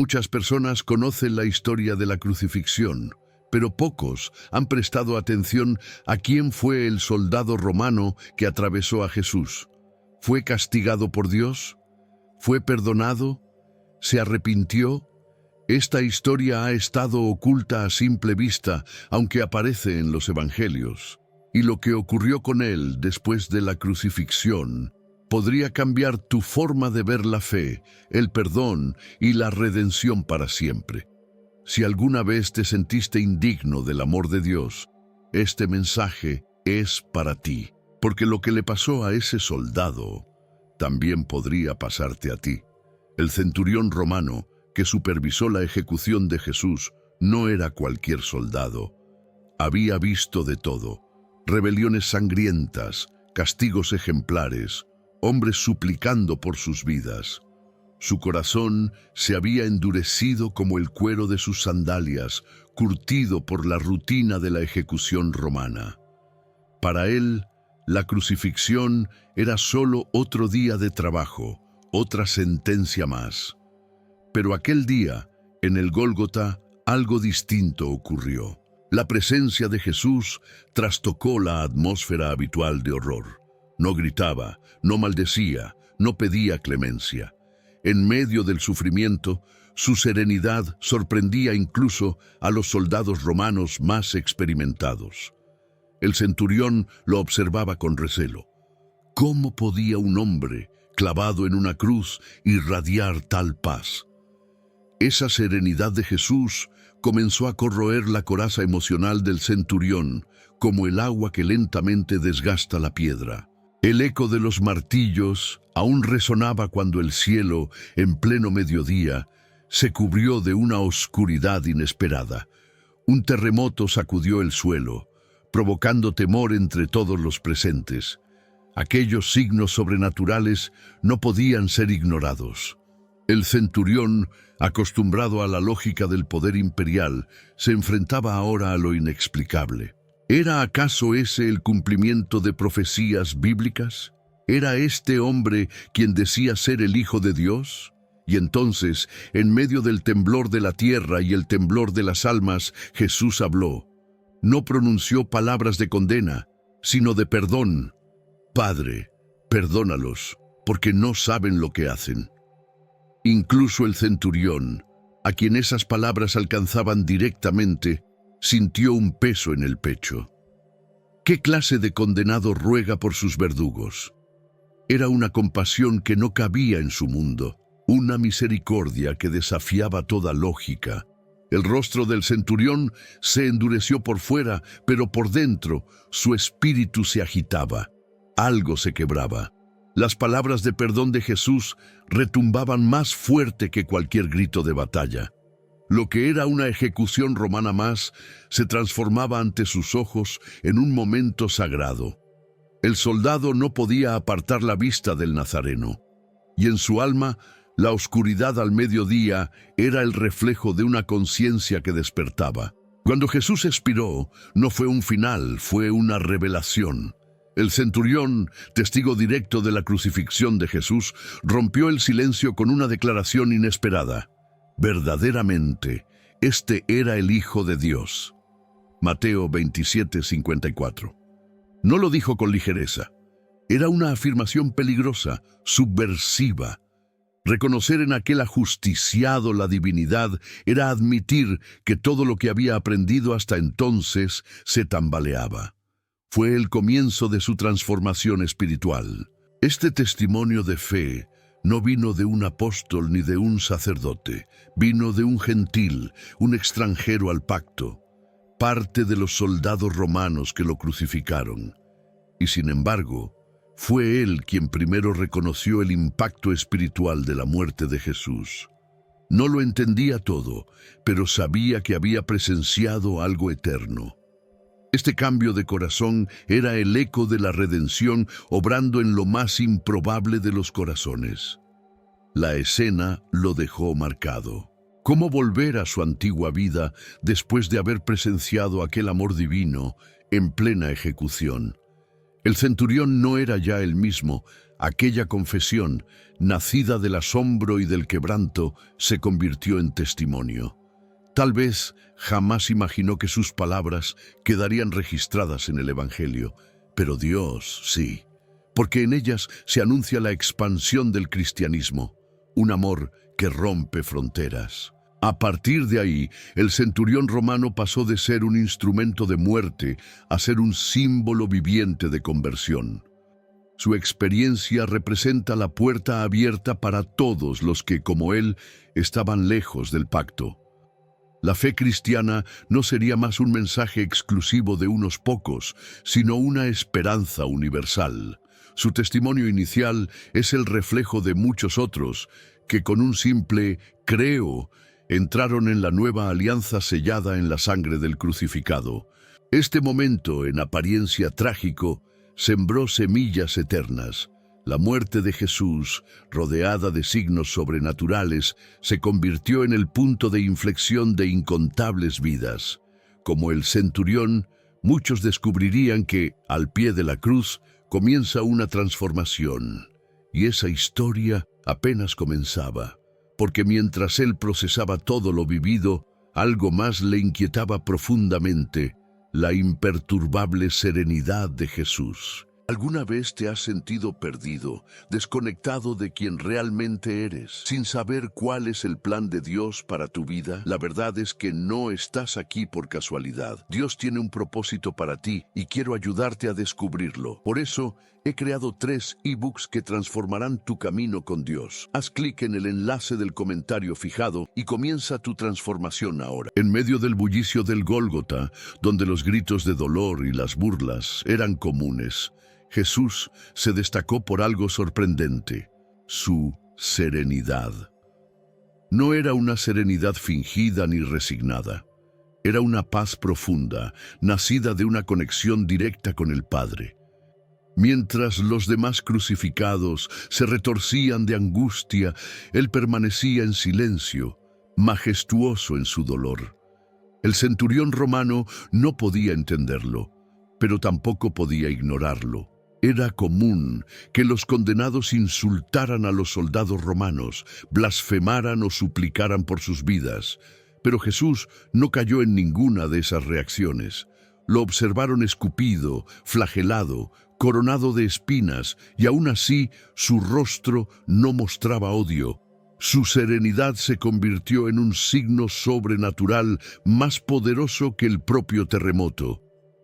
Muchas personas conocen la historia de la crucifixión, pero pocos han prestado atención a quién fue el soldado romano que atravesó a Jesús. ¿Fue castigado por Dios? ¿Fue perdonado? ¿Se arrepintió? Esta historia ha estado oculta a simple vista, aunque aparece en los evangelios. Y lo que ocurrió con él después de la crucifixión podría cambiar tu forma de ver la fe, el perdón y la redención para siempre. Si alguna vez te sentiste indigno del amor de Dios, este mensaje es para ti, porque lo que le pasó a ese soldado también podría pasarte a ti. El centurión romano que supervisó la ejecución de Jesús no era cualquier soldado. Había visto de todo: rebeliones sangrientas, castigos ejemplares, hombres suplicando por sus vidas. Su corazón se había endurecido como el cuero de sus sandalias, curtido por la rutina de la ejecución romana. Para él, la crucifixión era solo otro día de trabajo, otra sentencia más. Pero aquel día, en el Gólgota, algo distinto ocurrió. La presencia de Jesús trastocó la atmósfera habitual de horror. No gritaba, no maldecía, no pedía clemencia. En medio del sufrimiento, su serenidad sorprendía incluso a los soldados romanos más experimentados. El centurión lo observaba con recelo. ¿Cómo podía un hombre clavado en una cruz irradiar tal paz? Esa serenidad de Jesús comenzó a corroer la coraza emocional del centurión, como el agua que lentamente desgasta la piedra. El eco de los martillos aún resonaba cuando el cielo, en pleno mediodía, se cubrió de una oscuridad inesperada. Un terremoto sacudió el suelo, provocando temor entre todos los presentes. Aquellos signos sobrenaturales no podían ser ignorados. El centurión, acostumbrado a la lógica del poder imperial, se enfrentaba ahora a lo inexplicable. ¿Era acaso ese el cumplimiento de profecías bíblicas? ¿Era este hombre quien decía ser el Hijo de Dios? Y entonces, en medio del temblor de la tierra y el temblor de las almas, Jesús habló. No pronunció palabras de condena, sino de perdón. Padre, perdónalos, porque no saben lo que hacen. Incluso el centurión, a quien esas palabras alcanzaban directamente, sintió un peso en el pecho. ¿Qué clase de condenado ruega por sus verdugos? Era una compasión que no cabía en su mundo, una misericordia que desafiaba toda lógica. El rostro del centurión se endureció por fuera, pero por dentro su espíritu se agitaba. Algo se quebraba. Las palabras de perdón de Jesús retumbaban más fuerte que cualquier grito de batalla. Lo que era una ejecución romana más se transformaba ante sus ojos en un momento sagrado. El soldado no podía apartar la vista del Nazareno, y en su alma la oscuridad al mediodía era el reflejo de una conciencia que despertaba. Cuando Jesús expiró, no fue un final, fue una revelación. El centurión, testigo directo de la crucifixión de Jesús, rompió el silencio con una declaración inesperada. Verdaderamente, este era el Hijo de Dios. Mateo 27:54. No lo dijo con ligereza. Era una afirmación peligrosa, subversiva. Reconocer en aquel ajusticiado la divinidad era admitir que todo lo que había aprendido hasta entonces se tambaleaba. Fue el comienzo de su transformación espiritual. Este testimonio de fe no vino de un apóstol ni de un sacerdote, vino de un gentil, un extranjero al pacto, parte de los soldados romanos que lo crucificaron. Y sin embargo, fue él quien primero reconoció el impacto espiritual de la muerte de Jesús. No lo entendía todo, pero sabía que había presenciado algo eterno. Este cambio de corazón era el eco de la redención obrando en lo más improbable de los corazones. La escena lo dejó marcado. ¿Cómo volver a su antigua vida después de haber presenciado aquel amor divino en plena ejecución? El centurión no era ya el mismo, Aquella confesión, nacida del asombro y del quebranto, se convirtió en testimonio. Tal vez jamás imaginó que sus palabras quedarían registradas en el Evangelio, pero Dios sí, porque en ellas se anuncia la expansión del cristianismo, un amor que rompe fronteras. A partir de ahí, el centurión romano pasó de ser un instrumento de muerte a ser un símbolo viviente de conversión. Su experiencia representa la puerta abierta para todos los que, como él, estaban lejos del pacto. La fe cristiana no sería más un mensaje exclusivo de unos pocos, sino una esperanza universal. Su testimonio inicial es el reflejo de muchos otros que con un simple «creo» entraron en la nueva alianza sellada en la sangre del crucificado. Este momento, en apariencia trágico, sembró semillas eternas. La muerte de Jesús, rodeada de signos sobrenaturales, se convirtió en el punto de inflexión de incontables vidas. Como el centurión, muchos descubrirían que, al pie de la cruz, comienza una transformación. Y esa historia apenas comenzaba, porque mientras él procesaba todo lo vivido, algo más le inquietaba profundamente: la imperturbable serenidad de Jesús. ¿Alguna vez te has sentido perdido, desconectado de quien realmente eres, sin saber cuál es el plan de Dios para tu vida? La verdad es que no estás aquí por casualidad. Dios tiene un propósito para ti y quiero ayudarte a descubrirlo. Por eso, he creado 3 ebooks que transformarán tu camino con Dios. Haz clic en el enlace del comentario fijado y comienza tu transformación ahora. En medio del bullicio del Gólgota, donde los gritos de dolor y las burlas eran comunes, Jesús se destacó por algo sorprendente: su serenidad. No era una serenidad fingida ni resignada. Era una paz profunda, nacida de una conexión directa con el Padre. Mientras los demás crucificados se retorcían de angustia, él permanecía en silencio, majestuoso en su dolor. El centurión romano no podía entenderlo, pero tampoco podía ignorarlo. Era común que los condenados insultaran a los soldados romanos, blasfemaran o suplicaran por sus vidas. Pero Jesús no cayó en ninguna de esas reacciones. Lo observaron escupido, flagelado, coronado de espinas, y aún así su rostro no mostraba odio. Su serenidad se convirtió en un signo sobrenatural más poderoso que el propio terremoto.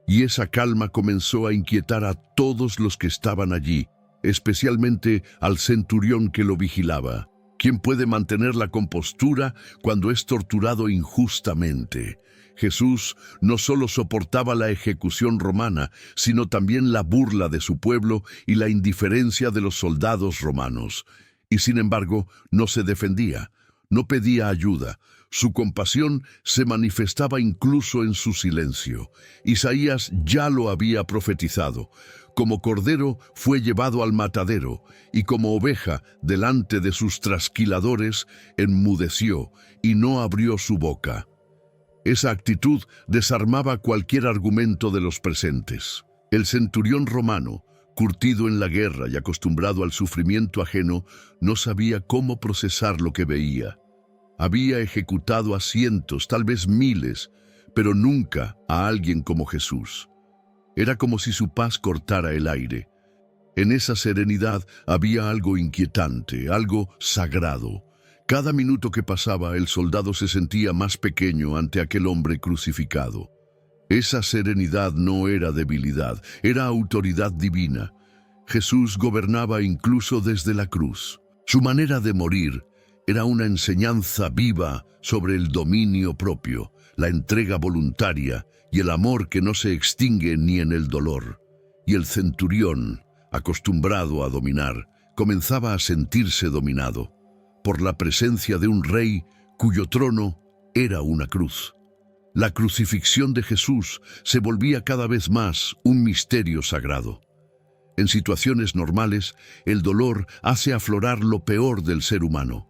Y esa calma comenzó a inquietar a todos los que estaban allí, especialmente al centurión que lo vigilaba. ¿Quién puede mantener la compostura cuando es torturado injustamente? Jesús no solo soportaba la ejecución romana, sino también la burla de su pueblo y la indiferencia de los soldados romanos. Y sin embargo, no se defendía, no pedía ayuda. Su compasión se manifestaba incluso en su silencio. Isaías ya lo había profetizado: como cordero fue llevado al matadero, y como oveja delante de sus trasquiladores enmudeció y no abrió su boca. Esa actitud desarmaba cualquier argumento de los presentes. El centurión romano, curtido en la guerra y acostumbrado al sufrimiento ajeno, no sabía cómo procesar lo que veía. Había ejecutado a cientos, tal vez miles, pero nunca a alguien como Jesús. Era como si su paz cortara el aire. En esa serenidad había algo inquietante, algo sagrado. Cada minuto que pasaba, el soldado se sentía más pequeño ante aquel hombre crucificado. Esa serenidad no era debilidad, era autoridad divina. Jesús gobernaba incluso desde la cruz. Su manera de morir era una enseñanza viva sobre el dominio propio, la entrega voluntaria y el amor que no se extingue ni en el dolor. Y el centurión, acostumbrado a dominar, comenzaba a sentirse dominado por la presencia de un rey cuyo trono era una cruz. La crucifixión de Jesús se volvía cada vez más un misterio sagrado. En situaciones normales, el dolor hace aflorar lo peor del ser humano.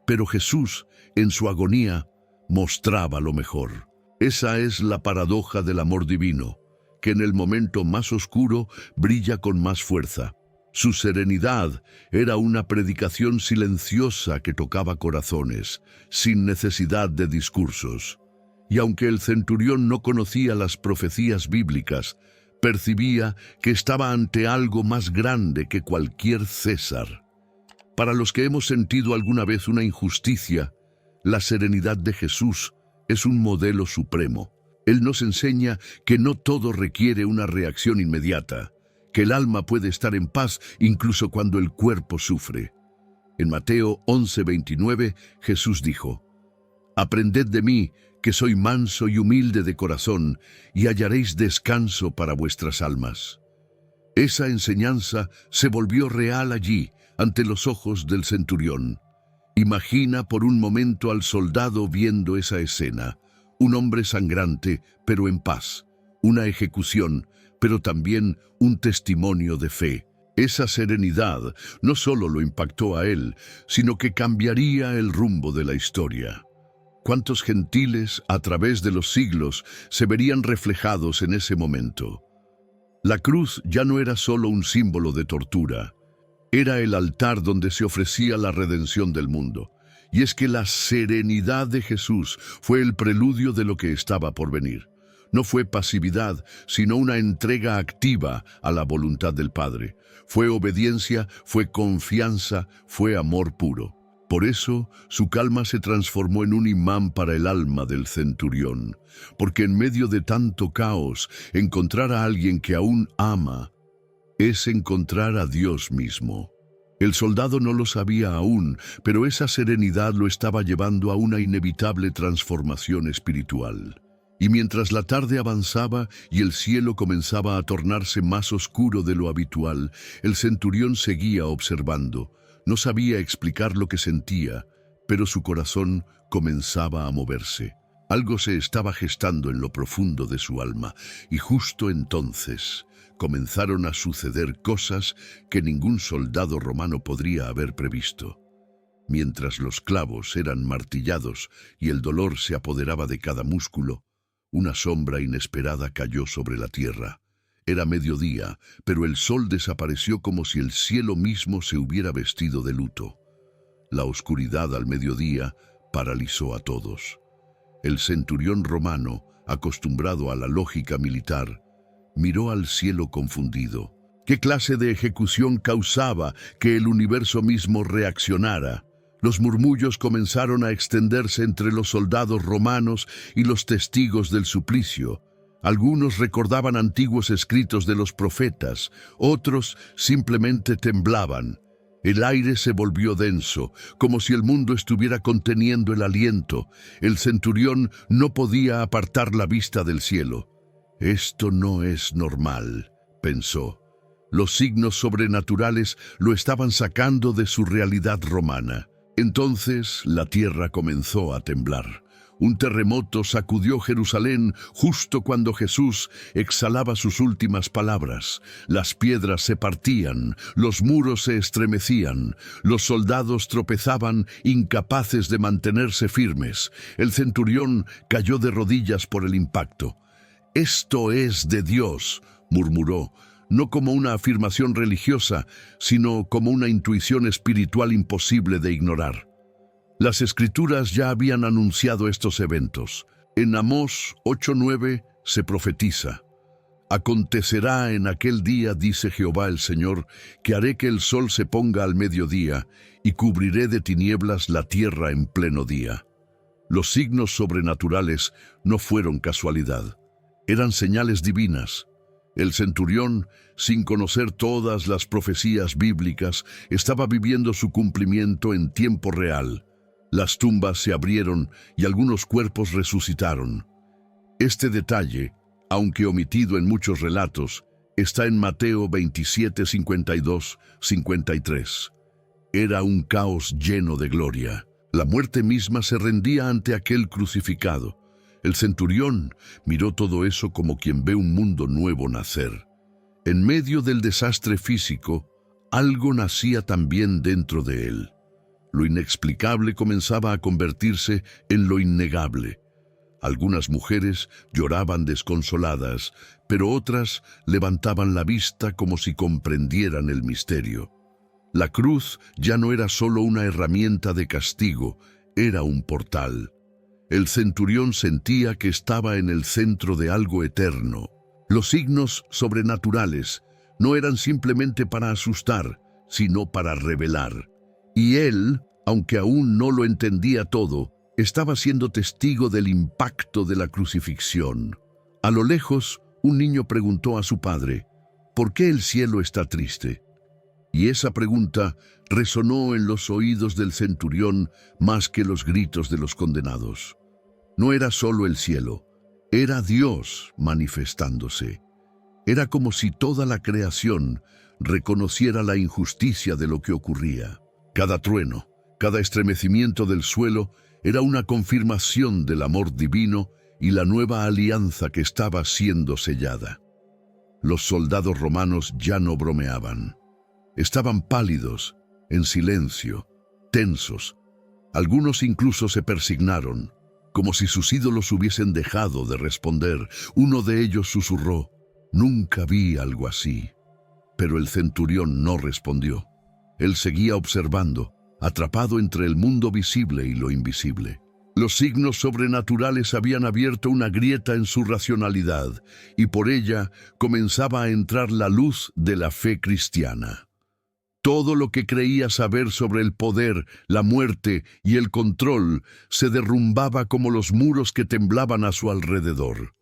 Pero Jesús, en su agonía, mostraba lo mejor. Esa es la paradoja del amor divino, que en el momento más oscuro brilla con más fuerza. Su serenidad era una predicación silenciosa que tocaba corazones, sin necesidad de discursos. Y aunque el centurión no conocía las profecías bíblicas, percibía que estaba ante algo más grande que cualquier César. Para los que hemos sentido alguna vez una injusticia, la serenidad de Jesús es un modelo supremo. Él nos enseña que no todo requiere una reacción inmediata, que el alma puede estar en paz incluso cuando el cuerpo sufre. En Mateo 11:29, Jesús dijo: «Aprended de mí, que soy manso y humilde de corazón, y hallaréis descanso para vuestras almas». Esa enseñanza se volvió real allí, ante los ojos del centurión. Imagina por un momento al soldado viendo esa escena, un hombre sangrante, pero en paz, una ejecución, pero también un testimonio de fe. Esa serenidad no solo lo impactó a él, sino que cambiaría el rumbo de la historia. ¿Cuántos gentiles a través de los siglos se verían reflejados en ese momento? La cruz ya no era solo un símbolo de tortura, era el altar donde se ofrecía la redención del mundo. Y es que la serenidad de Jesús fue el preludio de lo que estaba por venir. No fue pasividad, sino una entrega activa a la voluntad del Padre. Fue obediencia, fue confianza, fue amor puro. Por eso, su calma se transformó en un imán para el alma del centurión. Porque en medio de tanto caos, encontrar a alguien que aún ama es encontrar a Dios mismo. El soldado no lo sabía aún, pero esa serenidad lo estaba llevando a una inevitable transformación espiritual. Y mientras la tarde avanzaba y el cielo comenzaba a tornarse más oscuro de lo habitual, el centurión seguía observando. No sabía explicar lo que sentía, pero su corazón comenzaba a moverse. Algo se estaba gestando en lo profundo de su alma, y justo entonces comenzaron a suceder cosas que ningún soldado romano podría haber previsto. Mientras los clavos eran martillados y el dolor se apoderaba de cada músculo, una sombra inesperada cayó sobre la tierra. Era mediodía, pero el sol desapareció como si el cielo mismo se hubiera vestido de luto. La oscuridad al mediodía paralizó a todos. El centurión romano, acostumbrado a la lógica militar, miró al cielo confundido. ¿Qué clase de ejecución causaba que el universo mismo reaccionara? Los murmullos comenzaron a extenderse entre los soldados romanos y los testigos del suplicio. Algunos recordaban antiguos escritos de los profetas, otros simplemente temblaban. El aire se volvió denso, como si el mundo estuviera conteniendo el aliento. El centurión no podía apartar la vista del cielo. «Esto no es normal», pensó. Los signos sobrenaturales lo estaban sacando de su realidad romana. Entonces la tierra comenzó a temblar. Un terremoto sacudió Jerusalén justo cuando Jesús exhalaba sus últimas palabras. Las piedras se partían, los muros se estremecían, los soldados tropezaban, incapaces de mantenerse firmes. El centurión cayó de rodillas por el impacto. «Esto es de Dios», murmuró, no como una afirmación religiosa, sino como una intuición espiritual imposible de ignorar. Las Escrituras ya habían anunciado estos eventos. En Amós 8:9 se profetiza: «Acontecerá en aquel día, dice Jehová el Señor, que haré que el sol se ponga al mediodía y cubriré de tinieblas la tierra en pleno día». Los signos sobrenaturales no fueron casualidad, eran señales divinas. El centurión, sin conocer todas las profecías bíblicas, estaba viviendo su cumplimiento en tiempo real. Las tumbas se abrieron y algunos cuerpos resucitaron. Este detalle, aunque omitido en muchos relatos, está en Mateo 27, 52, 53. Era un caos lleno de gloria. La muerte misma se rendía ante aquel crucificado. El centurión miró todo eso como quien ve un mundo nuevo nacer. En medio del desastre físico, algo nacía también dentro de él. Lo inexplicable comenzaba a convertirse en lo innegable. Algunas mujeres lloraban desconsoladas, pero otras levantaban la vista como si comprendieran el misterio. La cruz ya no era solo una herramienta de castigo, era un portal. El centurión sentía que estaba en el centro de algo eterno. Los signos sobrenaturales no eran simplemente para asustar, sino para revelar. Y él, aunque aún no lo entendía todo, estaba siendo testigo del impacto de la crucifixión. A lo lejos, un niño preguntó a su padre, ¿por qué el cielo está triste? Y esa pregunta resonó en los oídos del centurión más que los gritos de los condenados. No era solo el cielo, era Dios manifestándose. Era como si toda la creación reconociera la injusticia de lo que ocurría. Cada trueno, cada estremecimiento del suelo era una confirmación del amor divino y la nueva alianza que estaba siendo sellada. Los soldados romanos ya no bromeaban. Estaban pálidos, en silencio, tensos. Algunos incluso se persignaron, como si sus ídolos hubiesen dejado de responder. Uno de ellos susurró, «Nunca vi algo así». Pero el centurión no respondió. Él seguía observando, atrapado entre el mundo visible y lo invisible. Los signos sobrenaturales habían abierto una grieta en su racionalidad, y por ella comenzaba a entrar la luz de la fe cristiana. Todo lo que creía saber sobre el poder, la muerte y el control se derrumbaba como los muros que temblaban a su alrededor.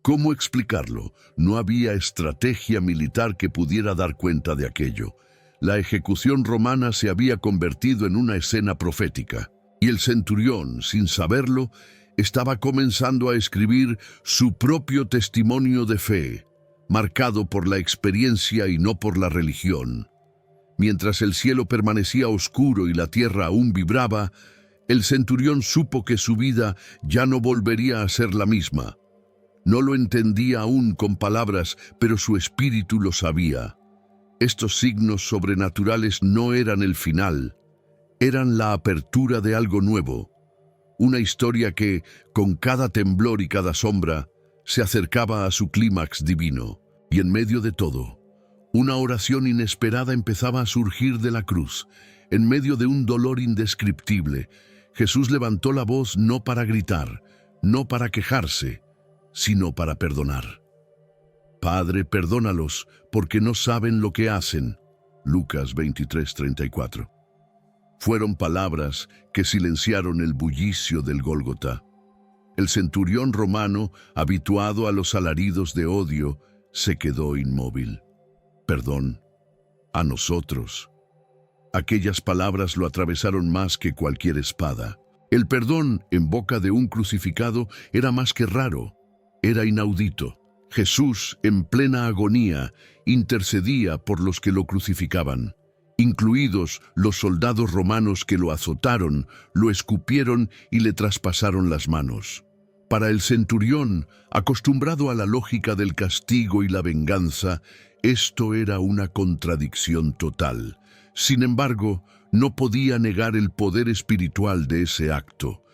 ¿Cómo explicarlo? No había estrategia militar que pudiera dar cuenta de aquello. La ejecución romana se había convertido en una escena profética, y el centurión, sin saberlo, estaba comenzando a escribir su propio testimonio de fe, marcado por la experiencia y no por la religión. Mientras el cielo permanecía oscuro y la tierra aún vibraba, el centurión supo que su vida ya no volvería a ser la misma. No lo entendía aún con palabras, pero su espíritu lo sabía. Estos signos sobrenaturales no eran el final, eran la apertura de algo nuevo. Una historia que, con cada temblor y cada sombra, se acercaba a su clímax divino. Y en medio de todo, una oración inesperada empezaba a surgir de la cruz. En medio de un dolor indescriptible, Jesús levantó la voz no para gritar, no para quejarse, sino para perdonar. Padre, perdónalos, porque no saben lo que hacen. Lucas 23:34. Fueron palabras que silenciaron el bullicio del Gólgota. El centurión romano, habituado a los alaridos de odio, se quedó inmóvil. Perdón, a nosotros. Aquellas palabras lo atravesaron más que cualquier espada. El perdón en boca de un crucificado era más que raro, era inaudito. Jesús, en plena agonía, intercedía por los que lo crucificaban, incluidos los soldados romanos que lo azotaron, lo escupieron y le traspasaron las manos. Para el centurión, acostumbrado a la lógica del castigo y la venganza, esto era una contradicción total. Sin embargo, no podía negar el poder espiritual de ese acto.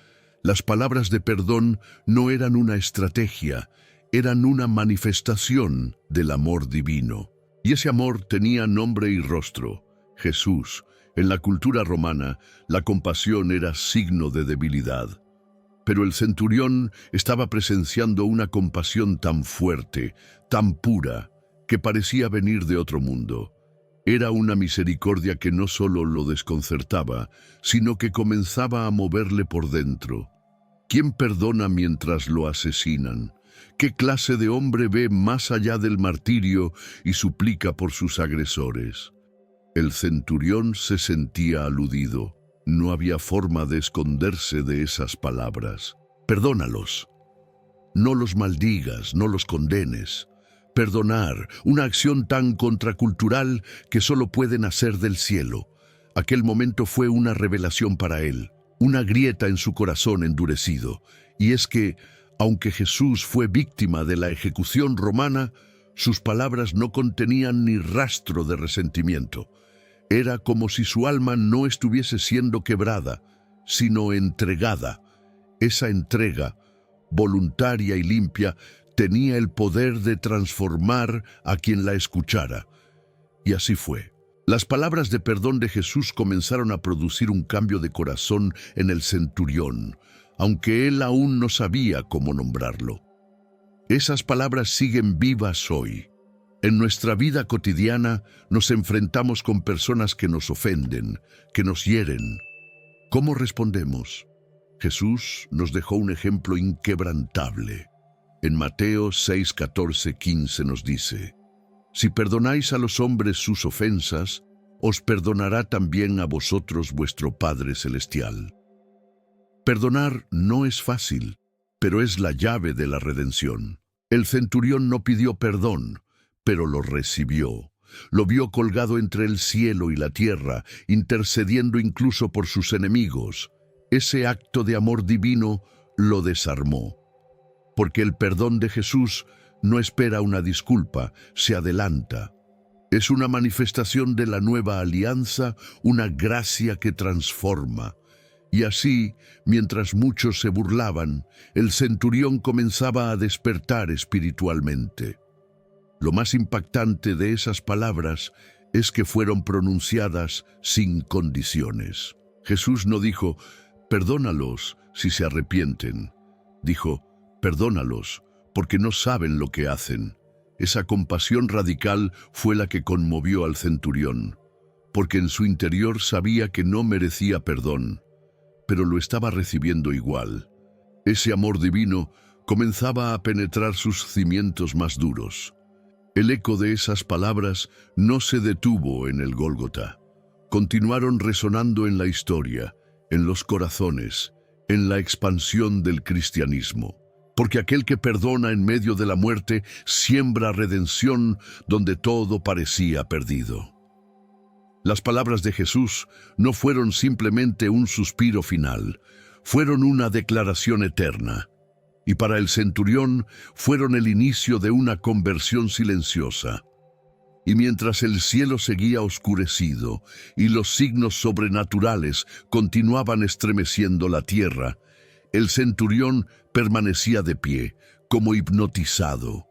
Las palabras de perdón no eran una estrategia, eran una manifestación del amor divino. Y ese amor tenía nombre y rostro: Jesús. En la cultura romana, la compasión era signo de debilidad. Pero el centurión estaba presenciando una compasión tan fuerte, tan pura, que parecía venir de otro mundo. Era una misericordia que no solo lo desconcertaba, sino que comenzaba a moverle por dentro. ¿Quién perdona mientras lo asesinan? ¿Qué clase de hombre ve más allá del martirio y suplica por sus agresores? El centurión se sentía aludido. No había forma de esconderse de esas palabras. Perdónalos. No los maldigas, no los condenes. Perdonar, una acción tan contracultural que solo puede nacer del cielo. Aquel momento fue una revelación para él, una grieta en su corazón endurecido. Y es que, aunque Jesús fue víctima de la ejecución romana, sus palabras no contenían ni rastro de resentimiento. Era como si su alma no estuviese siendo quebrada, sino entregada. Esa entrega, voluntaria y limpia, tenía el poder de transformar a quien la escuchara. Y así fue. Las palabras de perdón de Jesús comenzaron a producir un cambio de corazón en el centurión, aunque él aún no sabía cómo nombrarlo. Esas palabras siguen vivas hoy. En nuestra vida cotidiana nos enfrentamos con personas que nos ofenden, que nos hieren. ¿Cómo respondemos? Jesús nos dejó un ejemplo inquebrantable. En Mateo 6, 14, 15 nos dice: si perdonáis a los hombres sus ofensas, os perdonará también a vosotros vuestro Padre Celestial. Perdonar no es fácil, pero es la llave de la redención. El centurión no pidió perdón, pero lo recibió. Lo vio colgado entre el cielo y la tierra, intercediendo incluso por sus enemigos. Ese acto de amor divino lo desarmó. Porque el perdón de Jesús no espera una disculpa, se adelanta. Es una manifestación de la nueva alianza, una gracia que transforma. Y así, mientras muchos se burlaban, el centurión comenzaba a despertar espiritualmente. Lo más impactante de esas palabras es que fueron pronunciadas sin condiciones. Jesús no dijo: perdónalos si se arrepienten. Dijo: perdónalos porque no saben lo que hacen. Esa compasión radical fue la que conmovió al centurión, porque en su interior sabía que no merecía perdón, pero lo estaba recibiendo igual. Ese amor divino comenzaba a penetrar sus cimientos más duros. El eco de esas palabras no se detuvo en el Gólgota. Continuaron resonando en la historia, en los corazones, en la expansión del cristianismo. Porque aquel que perdona en medio de la muerte siembra redención donde todo parecía perdido. Las palabras de Jesús no fueron simplemente un suspiro final, fueron una declaración eterna. Y para el centurión fueron el inicio de una conversión silenciosa. Y mientras el cielo seguía oscurecido y los signos sobrenaturales continuaban estremeciendo la tierra, el centurión permanecía de pie, como hipnotizado.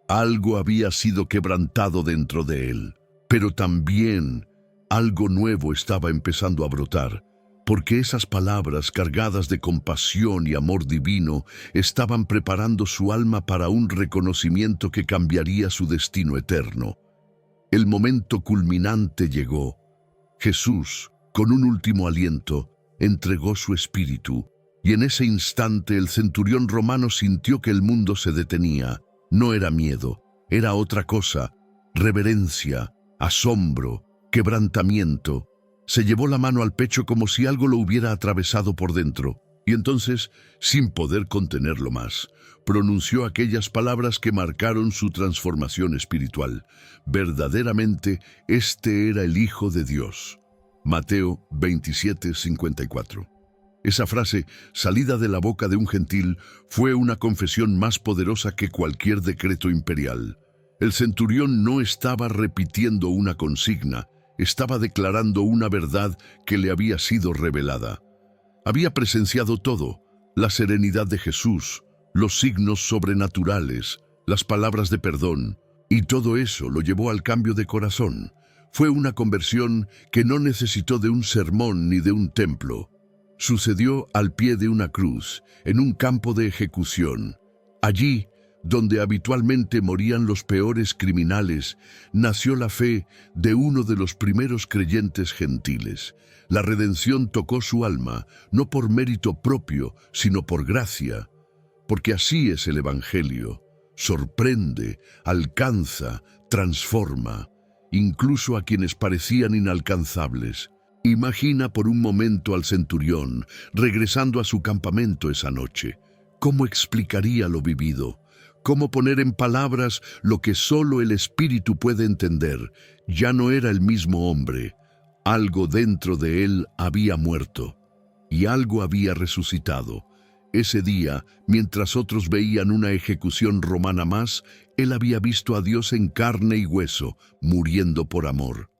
Algo había sido quebrantado dentro de él, pero también algo nuevo estaba empezando a brotar, porque esas palabras cargadas de compasión y amor divino estaban preparando su alma para un reconocimiento que cambiaría su destino eterno. El momento culminante llegó. Jesús, con un último aliento, entregó su espíritu, y en ese instante el centurión romano sintió que el mundo se detenía. No era miedo, era otra cosa: reverencia, asombro, quebrantamiento. Se llevó la mano al pecho como si algo lo hubiera atravesado por dentro, y entonces, sin poder contenerlo más, pronunció aquellas palabras que marcaron su transformación espiritual. Verdaderamente, este era el Hijo de Dios. Mateo 27:54. Esa frase, salida de la boca de un gentil, fue una confesión más poderosa que cualquier decreto imperial. El centurión no estaba repitiendo una consigna, estaba declarando una verdad que le había sido revelada. Había presenciado todo: la serenidad de Jesús, los signos sobrenaturales, las palabras de perdón, y todo eso lo llevó al cambio de corazón. Fue una conversión que no necesitó de un sermón ni de un templo. Sucedió al pie de una cruz, en un campo de ejecución. Allí, donde habitualmente morían los peores criminales, nació la fe de uno de los primeros creyentes gentiles. La redención tocó su alma, no por mérito propio, sino por gracia. Porque así es el Evangelio: sorprende, alcanza, transforma, incluso a quienes parecían inalcanzables. Imagina por un momento al centurión regresando a su campamento esa noche. ¿Cómo explicaría lo vivido? ¿Cómo poner en palabras lo que solo el Espíritu puede entender? Ya no era el mismo hombre. Algo dentro de él había muerto y algo había resucitado. Ese día, mientras otros veían una ejecución romana más, él había visto a Dios en carne y hueso, muriendo por amor.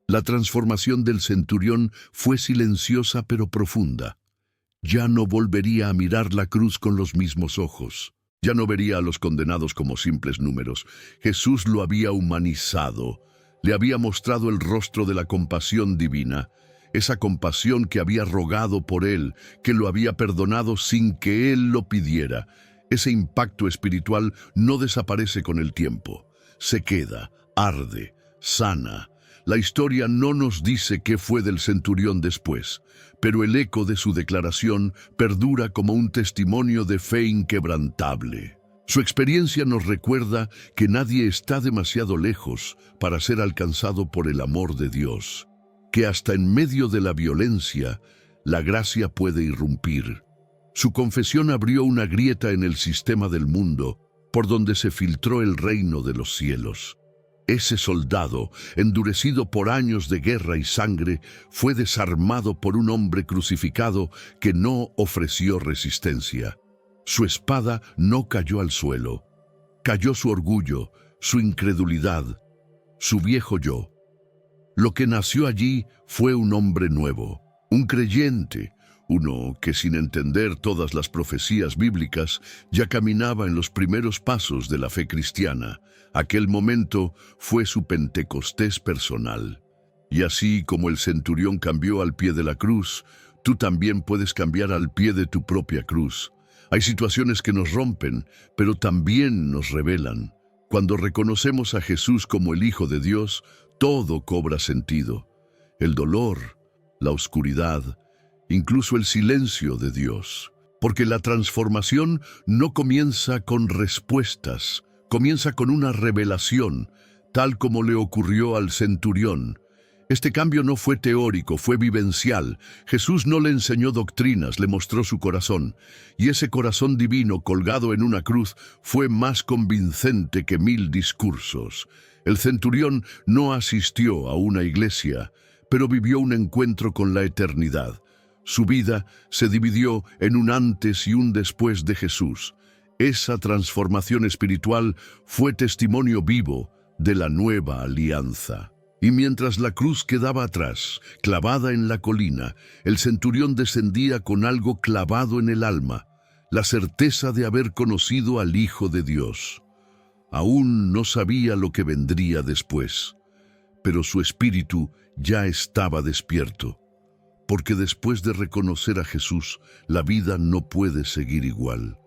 La transformación del centurión fue silenciosa pero profunda. ya no volvería a mirar la cruz con los mismos ojos. Ya no vería a los condenados como simples números. Jesús lo había humanizado. Le había mostrado el rostro de la compasión divina, esa compasión que había rogado por él, que lo había perdonado sin que él lo pidiera. Ese impacto espiritual no desaparece con el tiempo. Se queda, arde, sana. La historia no nos dice qué fue del centurión después, pero el eco de su declaración perdura como un testimonio de fe inquebrantable. Su experiencia nos recuerda que nadie está demasiado lejos para ser alcanzado por el amor de Dios, que hasta en medio de la violencia, la gracia puede irrumpir. Su confesión abrió una grieta en el sistema del mundo, por donde se filtró el reino de los cielos. Ese soldado, endurecido por años de guerra y sangre, fue desarmado por un hombre crucificado que no ofreció resistencia. Su espada no cayó al suelo. Cayó su orgullo, su incredulidad, su viejo yo. Lo que nació allí fue un hombre nuevo, un creyente, uno que sin entender todas las profecías bíblicas ya caminaba en los primeros pasos de la fe cristiana. Aquel momento fue su Pentecostés personal. Y así como el centurión cambió al pie de la cruz, tú también puedes cambiar al pie de tu propia cruz. Hay situaciones que nos rompen, pero también nos revelan. Cuando reconocemos a Jesús como el Hijo de Dios, todo cobra sentido. El dolor, la oscuridad, incluso el silencio de Dios. Porque la transformación no comienza con respuestas, comienza con una revelación, tal como le ocurrió al centurión. Este cambio no fue teórico, fue vivencial. Jesús no le enseñó doctrinas, le mostró su corazón. Y ese corazón divino colgado en una cruz fue más convincente que 1000 discursos. El centurión no asistió a una iglesia, pero vivió un encuentro con la eternidad. Su vida se dividió en un antes y un después de Jesús. Esa transformación espiritual fue testimonio vivo de la nueva alianza. Y mientras la cruz quedaba atrás, clavada en la colina, el centurión descendía con algo clavado en el alma, la certeza de haber conocido al Hijo de Dios. Aún no sabía lo que vendría después, pero su espíritu ya estaba despierto, porque después de reconocer a Jesús, la vida no puede seguir igual.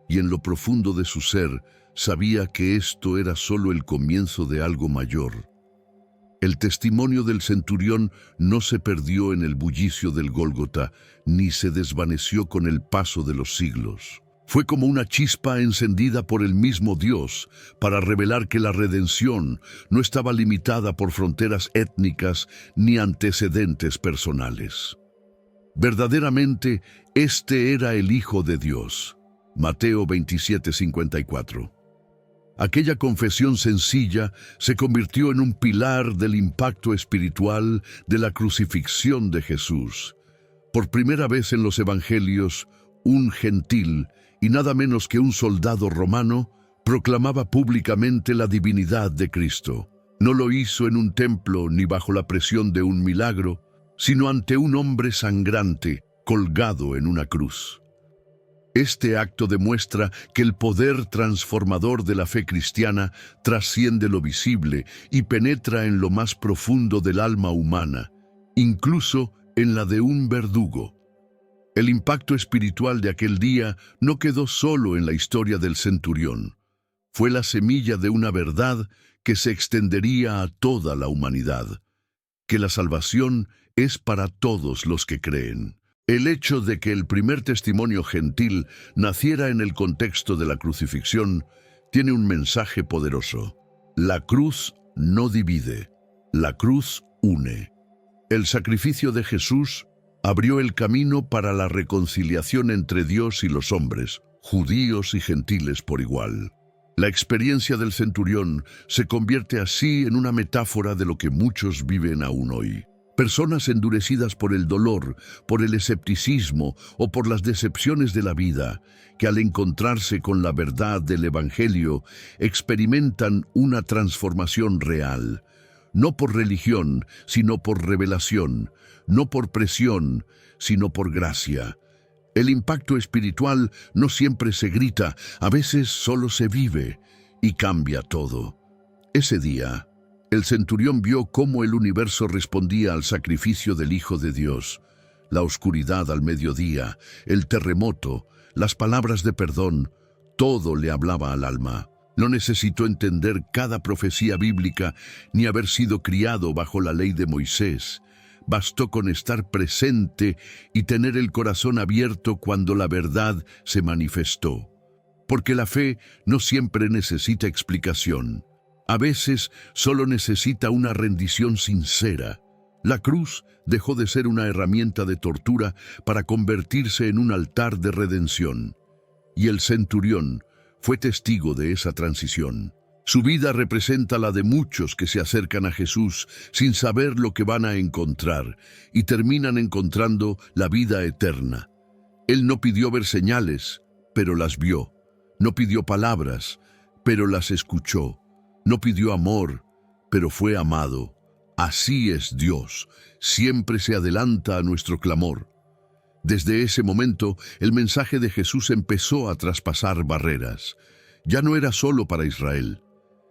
Y en lo profundo de su ser, sabía que esto era solo el comienzo de algo mayor. El testimonio del centurión no se perdió en el bullicio del Gólgota, ni se desvaneció con el paso de los siglos. Fue como una chispa encendida por el mismo Dios para revelar que la redención no estaba limitada por fronteras étnicas ni antecedentes personales. Verdaderamente, este era el Hijo de Dios. Mateo 27:54. Aquella confesión sencilla se convirtió en un pilar del impacto espiritual de la crucifixión de Jesús. Por primera vez en los evangelios, un gentil, y nada menos que un soldado romano, proclamaba públicamente la divinidad de Cristo. No lo hizo en un templo ni bajo la presión de un milagro, sino ante un hombre sangrante, colgado en una cruz. Este acto demuestra que el poder transformador de la fe cristiana trasciende lo visible y penetra en lo más profundo del alma humana, incluso en la de un verdugo. El impacto espiritual de aquel día no quedó solo en la historia del centurión. Fue la semilla de una verdad que se extendería a toda la humanidad, que la salvación es para todos los que creen. El hecho de que el primer testimonio gentil naciera en el contexto de la crucifixión tiene un mensaje poderoso. La cruz no divide, la cruz une. El sacrificio de Jesús abrió el camino para la reconciliación entre Dios y los hombres, judíos y gentiles por igual. La experiencia del centurión se convierte así en una metáfora de lo que muchos viven aún hoy. Personas endurecidas por el dolor, por el escepticismo o por las decepciones de la vida, que al encontrarse con la verdad del Evangelio experimentan una transformación real, no por religión, sino por revelación, no por presión, sino por gracia. El impacto espiritual no siempre se grita, a veces solo se vive y cambia todo. Ese día, el centurión vio cómo el universo respondía al sacrificio del Hijo de Dios. La oscuridad al mediodía, el terremoto, las palabras de perdón, todo le hablaba al alma. No necesitó entender cada profecía bíblica ni haber sido criado bajo la ley de Moisés. Bastó con estar presente y tener el corazón abierto cuando la verdad se manifestó. Porque la fe no siempre necesita explicación. A veces solo necesita una rendición sincera. La cruz dejó de ser una herramienta de tortura para convertirse en un altar de redención. Y el centurión fue testigo de esa transición. Su vida representa la de muchos que se acercan a Jesús sin saber lo que van a encontrar y terminan encontrando la vida eterna. Él no pidió ver señales, pero las vio. No pidió palabras, pero las escuchó. No pidió amor, pero fue amado. Así es Dios, siempre se adelanta a nuestro clamor. Desde ese momento, el mensaje de Jesús empezó a traspasar barreras. Ya no era solo para Israel.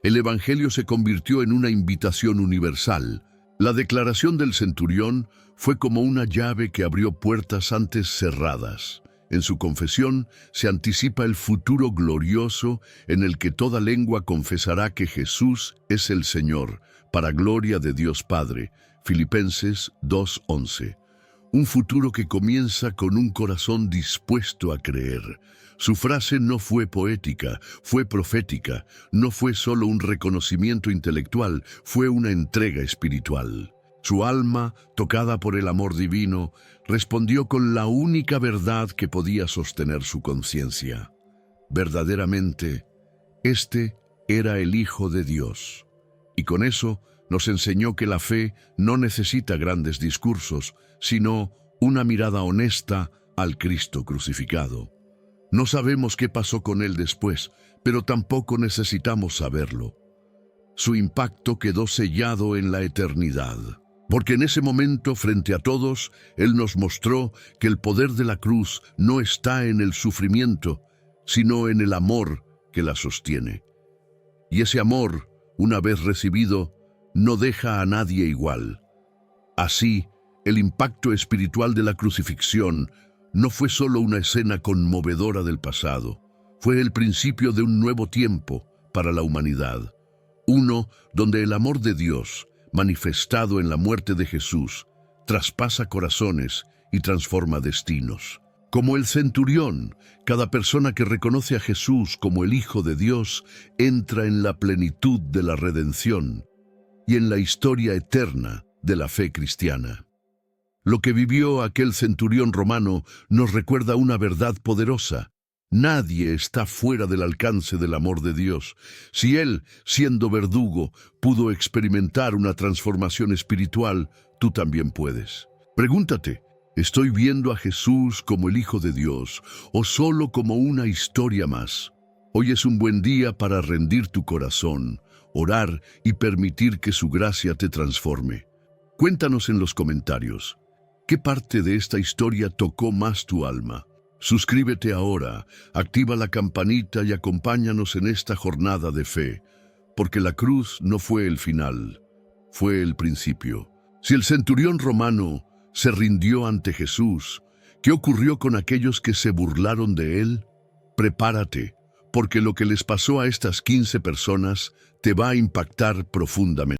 El Evangelio se convirtió en una invitación universal. La declaración del centurión fue como una llave que abrió puertas antes cerradas. En su confesión se anticipa el futuro glorioso en el que toda lengua confesará que Jesús es el Señor, para gloria de Dios Padre. Filipenses 2:11. Un futuro que comienza con un corazón dispuesto a creer. Su frase no fue poética, fue profética. No fue solo un reconocimiento intelectual, fue una entrega espiritual. Su alma, tocada por el amor divino, respondió con la única verdad que podía sostener su conciencia. Verdaderamente, este era el Hijo de Dios. Y con eso nos enseñó que la fe no necesita grandes discursos, sino una mirada honesta al Cristo crucificado. No sabemos qué pasó con él después, pero tampoco necesitamos saberlo. Su impacto quedó sellado en la eternidad. Porque en ese momento, frente a todos, Él nos mostró que el poder de la cruz no está en el sufrimiento, sino en el amor que la sostiene. Y ese amor, una vez recibido, no deja a nadie igual. Así, el impacto espiritual de la crucifixión no fue solo una escena conmovedora del pasado, fue el principio de un nuevo tiempo para la humanidad. Uno donde el amor de Dios, manifestado en la muerte de Jesús, traspasa corazones y transforma destinos. Como el centurión, cada persona que reconoce a Jesús como el Hijo de Dios entra en la plenitud de la redención y en la historia eterna de la fe cristiana. Lo que vivió aquel centurión romano nos recuerda una verdad poderosa. Nadie está fuera del alcance del amor de Dios. Si él, siendo verdugo, pudo experimentar una transformación espiritual, tú también puedes. Pregúntate, ¿estoy viendo a Jesús como el Hijo de Dios o solo como una historia más? Hoy es un buen día para rendir tu corazón, orar y permitir que su gracia te transforme. Cuéntanos en los comentarios, ¿qué parte de esta historia tocó más tu alma? Suscríbete ahora, activa la campanita y acompáñanos en esta jornada de fe, porque la cruz no fue el final, fue el principio. Si el centurión romano se rindió ante Jesús, ¿qué ocurrió con aquellos que se burlaron de él? Prepárate, porque lo que les pasó a estas 15 personas te va a impactar profundamente.